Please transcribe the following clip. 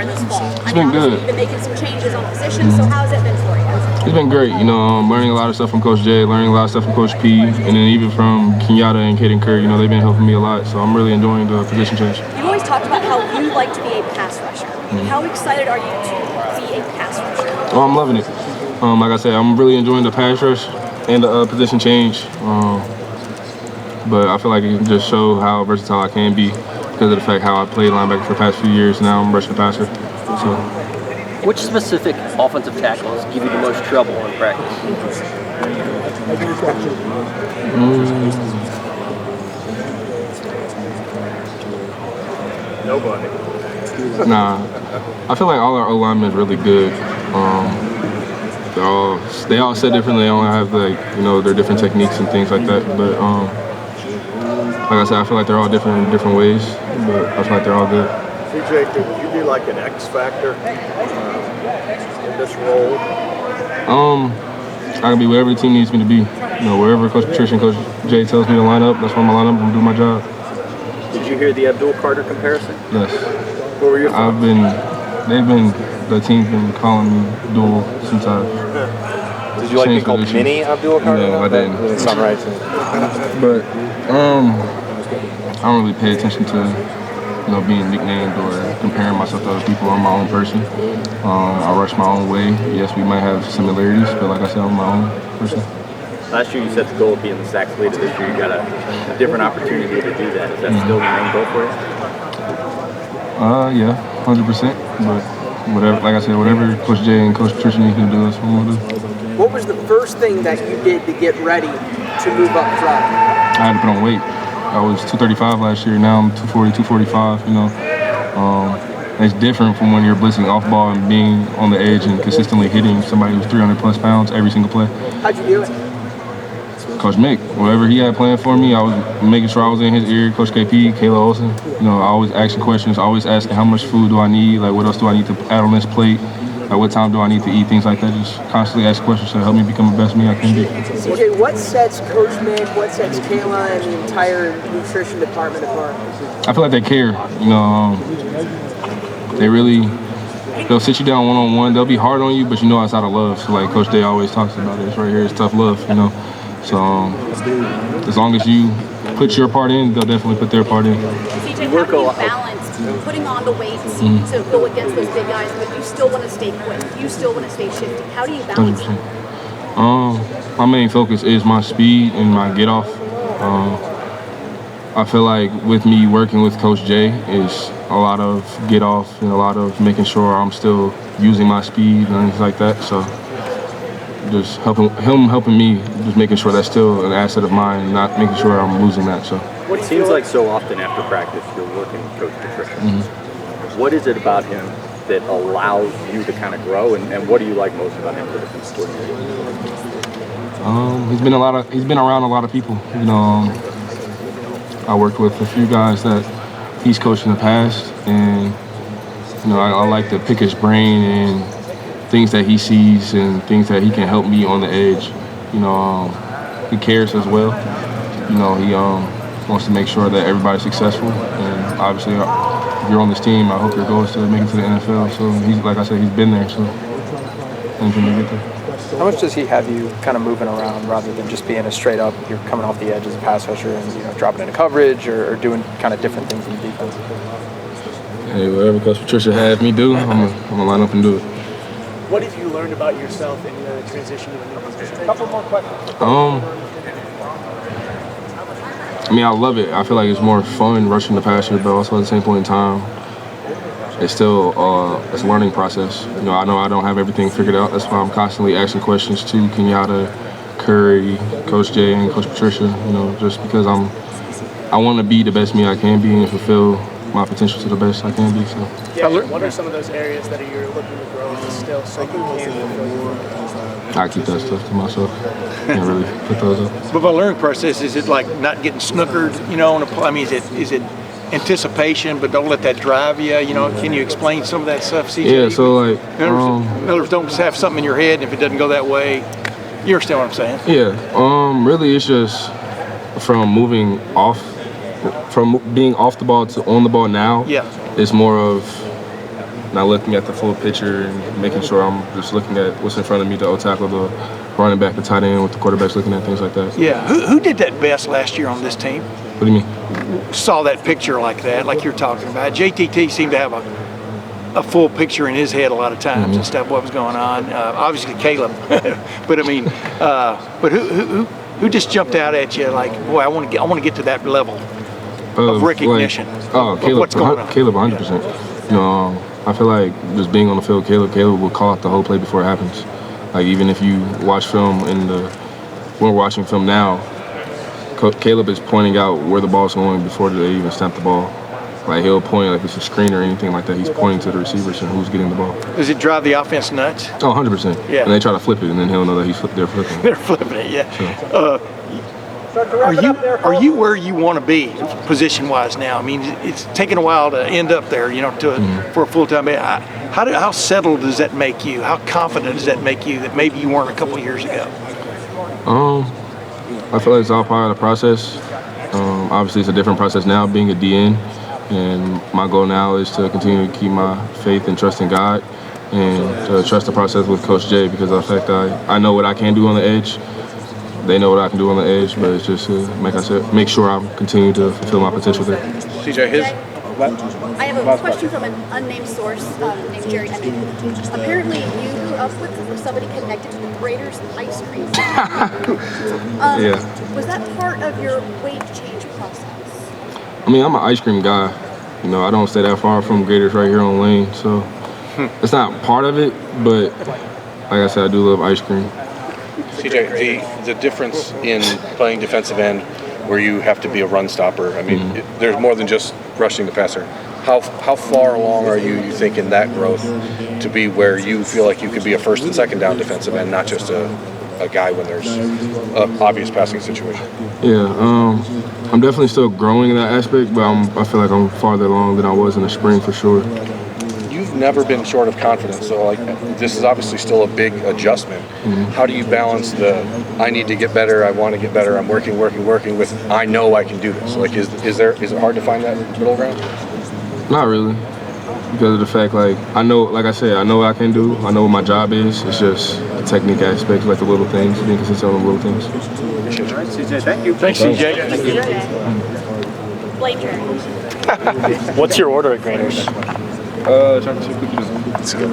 this fall? It's been good. You've been making some changes on positions, so how's it been for you? It's been great, you know, learning a lot of stuff from Coach J, learning a lot of stuff from Coach P, and then even from Kenyatta and Caden Curry, you know, they've been helping me a lot, so I'm really enjoying the position change. You've always talked about how you like to be a pass rusher. How excited are you to be a pass rusher? Oh, I'm loving it. Like I said, I'm really enjoying the pass rush and the position change, but I feel like it can just show how versatile I can be because of the fact how I played linebacker for the past few years. Now I'm rushing the passer. So. Which specific offensive tackles give you the most trouble in practice? Nobody. Nah, I feel like all our O-linemen are really good. They all sit differently. They all have their different techniques and things like that. But like I said, I feel like they're all different in different ways. But I feel like they're all good. CJ, could you be like an X factor in this role? I can be whatever the team needs me to be. You know, wherever Coach Patricia and Coach Jay tells me to line up, that's where I'm gonna line up and do my job. Did you hear the Abdul Carter comparison? Yes. What were your thoughts? The team's been calling me dual sometimes. Did you like being called mini Abdul Carter? No, I didn't. It's not right. But I don't really pay attention to being nicknamed or comparing myself to other people. I'm my own person. I rush my own way. Yes, we might have similarities, but like I said, I'm my own person. Last year you set the goal of being the sacks leader. This year you got a different opportunity to do that. Is that still the main goal for you? Yeah, 100%. But whatever, like I said, whatever Coach Jay and Coach Patricia need to do, that's what I'm gonna do. What was the first thing that you did to get ready to move up front? I had to put on weight. I was 235 last year. Now I'm 240, 245. You know, it's different from when you're blitzing off ball and being on the edge and consistently hitting somebody who's 300 plus pounds every single play. How'd you do it? Coach Mick, whatever he had planned for me, I was making sure I was in his ear. Coach KP, Kayla Olsen, you know, I always asking questions, always asking how much food do I need, like what else do I need to add on this plate, like what time do I need to eat, things like that. Just constantly ask questions to help me become the best me I can be. CJ, what sets Coach Mick, what sets Kayla and the entire nutrition department apart? I feel like they care, you know, they'll sit you down one-on-one, they'll be hard on you, but you know it's out of love. So like Coach Day always talks about it, it's right here, it's tough love, you know. So as long as you put your part in, they'll definitely put their part in. CJ, how do you balance putting on the weight to go against those big guys, but you still want to stay quick, you still want to stay shifty? How do you balance 100%. that? My main focus is my speed and my get off. I feel like with me working with Coach Jay is a lot of get off and a lot of making sure I'm still using my speed and things like that. So just helping me, just making sure that's still an asset of mine, not making sure I'm losing that. So it seems like so often after practice you're working with Coach Patricia. What is it about him that allows you to kind of grow, and what do you like most about him for the sport? He's been around a lot of people. You know, I worked with a few guys that he's coached in the past, and you know, I like to pick his brain and things that he sees and things that he can help me on the edge. You know, he cares as well. You know, he wants to make sure that everybody's successful. And obviously, if you're on this team, I hope your goal is to make it to the NFL. So he's, like I said, he's been there. So anything to get there. How much does he have you kind of moving around rather than just being a straight up, you're coming off the edge as a pass rusher and dropping into coverage or doing kind of different things in the defense? Hey, whatever Coach Patricia had me do, I'm gonna line up and do it. What have you learned about yourself in the transition to the new position? A couple more questions. I mean, I love it. I feel like it's more fun rushing the passer, but also at the same point in time, it's still it's a learning process. You know I don't have everything figured out. That's why I'm constantly asking questions to Kenyatta, Curry, Coach Jay, and Coach Patricia. You know, just because I want to be the best me I can be and fulfill my potential to the best I can be. So. Yeah, what are some of those areas that you're looking to grow into still so you can fulfill? I keep that stuff to myself. Can't really put those up. But by learning process, is it like not getting snookered, you know, on a, I mean, is it anticipation, but don't let that drive you, you know? Can you explain some of that stuff, CJ? Yeah, so like... in other words, don't just have something in your head, and if it doesn't go that way, you understand what I'm saying? Yeah, really it's just from moving off, from being off the ball to on the ball now. Yeah. It's more of not looking at the full picture and making sure I'm just looking at what's in front of me, the O-tackle, the running back, the tight end, what the quarterback's looking at, things like that. Yeah. Who did that best last year on this team? What do you mean? Saw that picture like that, like you're talking about. JTT seemed to have a full picture in his head a lot of times and stuff, what was going on. Obviously Caleb, but I mean, but who just jumped out at you like, boy, I want to get to that level of recognition. Caleb, what's going on? Caleb, 100%. You know, I feel like just being on the field, Caleb will call out the whole play before it happens. Like even if you watch film we're watching film now, Caleb is pointing out where the ball's going before they even snap the ball. Like he'll point, like it's a screen or anything like that, he's pointing to the receivers and who's getting the ball. Does it drive the offense nuts? Oh, 100%. Yeah. And they try to flip it, and then he'll know that they're flipping. They're flipping it, yeah. So. Are you where you want to be position-wise now? I mean, it's taken a while to end up there, you know, for a full-time. How settled does that make you? How confident does that make you that maybe you weren't a couple of years ago? I feel like it's all part of the process. Obviously, it's a different process now being a DN, and my goal now is to continue to keep my faith and trust in God and trust the process with Coach Jay, because of the fact that I know what I can do on the edge. They know what I can do on the edge, but it's just make sure I'm continuing to fulfill my potential there. CJ, I have a question from an unnamed source named Jerry. I mean, apparently you grew up with somebody connected to the Raiders ice cream. Yeah. Was that part of your weight change process? I mean, I'm an ice cream guy. You know, I don't stay that far from Gators right here on Lane, so it's not part of it, but like I said, I do love ice cream. CJ, the difference in playing defensive end where you have to be a run stopper, I mean, there's more than just rushing the passer. How far along are you think, in that growth to be where you feel like you could be a first and second down defensive end, not just a guy when there's an obvious passing situation? Yeah, I'm definitely still growing in that aspect, but I feel like I'm farther along than I was in the spring for sure. You've never been short of confidence, so like this is obviously still a big adjustment. How do you balance I need to get better, I want to get better, I'm working with I know I can do this? Like is it hard to find that middle ground? Not really, because of the fact I know, like I said, I know what I can do, I know what my job is. It's just the technique aspect, like the little things, being consistent on the little things. All right, CJ, thank you. Thanks, CJ. Thank you. Blame Jerry. What's your order at Graders? Chocolate chip cookies. Let's go.